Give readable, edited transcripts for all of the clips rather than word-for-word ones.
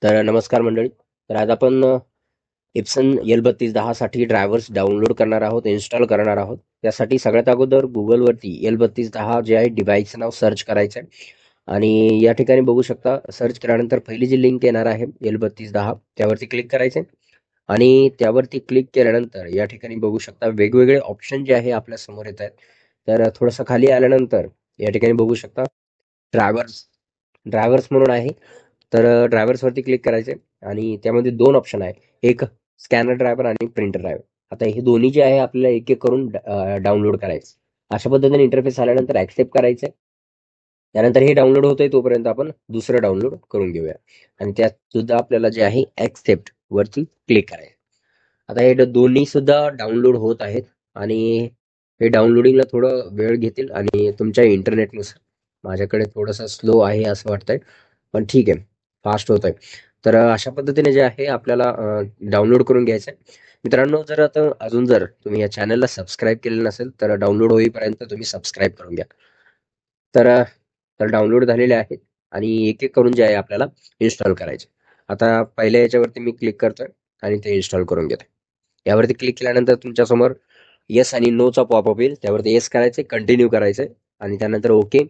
तर नमस्कार मंडळी. तर आज आपण इप्सन L3210 साठी ड्रायव्हर्स डाउनलोड करणार आहोत, इन्स्टॉल करणार आहोत. त्यासाठी सगळ्यात अगोदर गुगलवरती L3210 जे आहे डिव्हाइसचं नाव सर्च करायचं आहे आणि या ठिकाणी बघू शकता. सर्च केल्यानंतर पहिली जी लिंक येणार आहे L3210 त्यावरती क्लिक करायचे आणि त्यावरती क्लिक केल्यानंतर या ठिकाणी बघू शकता वेगवेगळे ऑप्शन जे आहे आपल्या समोर येत आहेत. तर थोडंसं खाली आल्यानंतर या ठिकाणी बघू शकता ड्रायव्हर्स ड्रायव्हर्स म्हणून आहे. तर ड्रायव्हर्सवरती क्लिक करायचे आणि त्यामध्ये दोन ऑप्शन आहे. एक स्कॅनर ड्रायव्हर आणि प्रिंटर ड्रायव्हर. आता हे दोन्ही जे आहे आपल्याला एक एक करून डाउनलोड करायचे. अशा पद्धतीने इंटरफेस आल्यानंतर ऍक्सेप्ट करायचंय. त्यानंतर हे डाउनलोड होतंय तोपर्यंत आपण दुसरं डाउनलोड करून घेऊया आणि त्यात सुद्धा आपल्याला जे आहे ऍक्सेप्ट वरती क्लिक करायचं. आता हे दोन्ही सुद्धा डाउनलोड होत आहेत आणि हे डाउनलोडिंगला थोडं वेळ घेतील आणि तुमच्या इंटरनेटनुसार. माझ्याकडे थोडंसं स्लो आहे असं वाटतंय, पण ठीक आहे, फास्ट होत आहे. तर अशा पद्धतीने जे आहे आपल्याला डाउनलोड करून घ्यायचं आहे. मित्रांनो, जर आता अजून जर तुम्ही या चॅनलला सबस्क्राईब केलेलं नसेल तर डाउनलोड होईपर्यंत तुम्ही सबस्क्राईब करून घ्या. तर तर डाउनलोड झालेले आहेत आणि एक एक करून जे आहे आपल्याला इन्स्टॉल करायचे. आता पहिल्या याच्यावरती मी क्लिक करतोय आणि ते इन्स्टॉल करून घेतोय. यावरती क्लिक केल्यानंतर तुमच्यासमोर येस आणि नोचा पॉपअप येईल. त्यावरती येस करायचे, कंटिन्यू करायचंय आणि त्यानंतर ओके,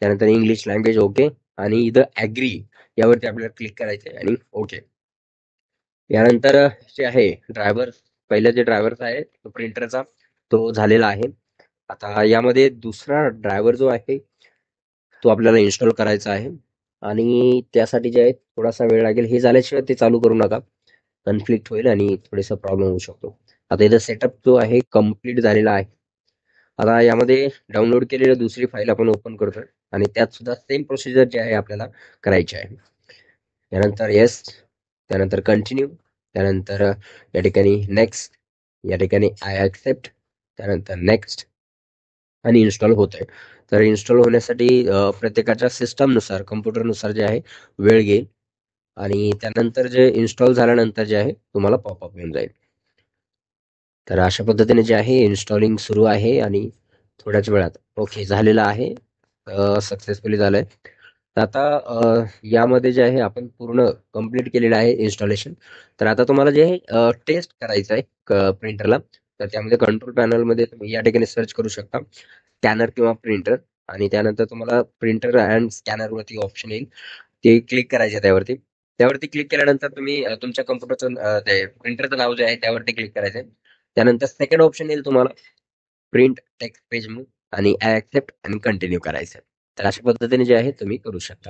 त्यानंतर इंग्लिश लँग्वेज ओके आणि इथं ॲग्री यावरती आपल्याला क्लिक करायचंय आणि ओके. यानंतर जे आहे ड्रायव्हर, पहिला जे ड्रायव्हरचा आहे तो प्रिंटरचा, तो झालेला आहे. आता यामध्ये दुसरा ड्रायव्हर जो आहे तो आपल्याला इन्स्टॉल करायचा आहे आणि त्यासाठी जे आहे थोडासा वेळ लागेल. हे झाल्याशिवाय ते चालू करू नका, कन्फ्लिक्ट होईल आणि थोडेसा प्रॉब्लेम होऊ शकतो. आता इथं सेटअप जो आहे कम्प्लीट झालेला आहे. आता यामध्ये डाउनलोड केलेली दुसरी फाईल आपण ओपन करतोय आणि त्यात सुद्धा सेम प्रोसिजर जी आहे आपल्याला करायची आहे. त्यानंतर येस, त्यानंतर कंटिन्यू, त्यानंतर या ठिकाणी नेक्स्ट, या ठिकाणी आय ऍक्सेप्ट, त्यानंतर नेक्स्ट आणि इन्स्टॉल होत आहे. तर इन्स्टॉल होण्यासाठी प्रत्येकाच्या सिस्टमनुसार, कम्प्युटरनुसार जे आहे वेळ घेईल आणि त्यानंतर जे इन्स्टॉल झाल्यानंतर जे आहे तुम्हाला पॉपअप येऊन जाईल. तर अशा पद्धतीने जे आहे इन्स्टॉलिंग सुरू आहे आणि थोड्याच वेळात ओके झालेलं आहे, सक्सेसफुली झालंय. तर आता यामध्ये जे आहे आपण पूर्ण कंप्लीट केलेलं आहे इन्स्टॉलेशन. तर आता तुम्हाला जे आहे टेस्ट करायचं आहे प्रिंटरला. तर त्यामध्ये कंट्रोल पॅनलमध्ये तुम्ही या ठिकाणी सर्च करू शकता स्कॅनर किंवा प्रिंटर आणि त्यानंतर तुम्हाला प्रिंटर अँड स्कॅनरवरती ऑप्शन येईल, ते क्लिक करायचे त्यावरती. त्यावरती क्लिक केल्यानंतर तुम्ही तुमच्या कम्प्युटरचं ते प्रिंटरचं नाव जे आहे त्यावरती क्लिक करायचं. त्यानंतर सेकंड ऑप्शन येईल तुम्हाला प्रिंट टेक्स्ट पेज म्हणून आणि ऍक्सेप्ट आणि कंटिन्यू करायचं. तर अशा पद्धतीने जे आहे तुम्ही करू शकता.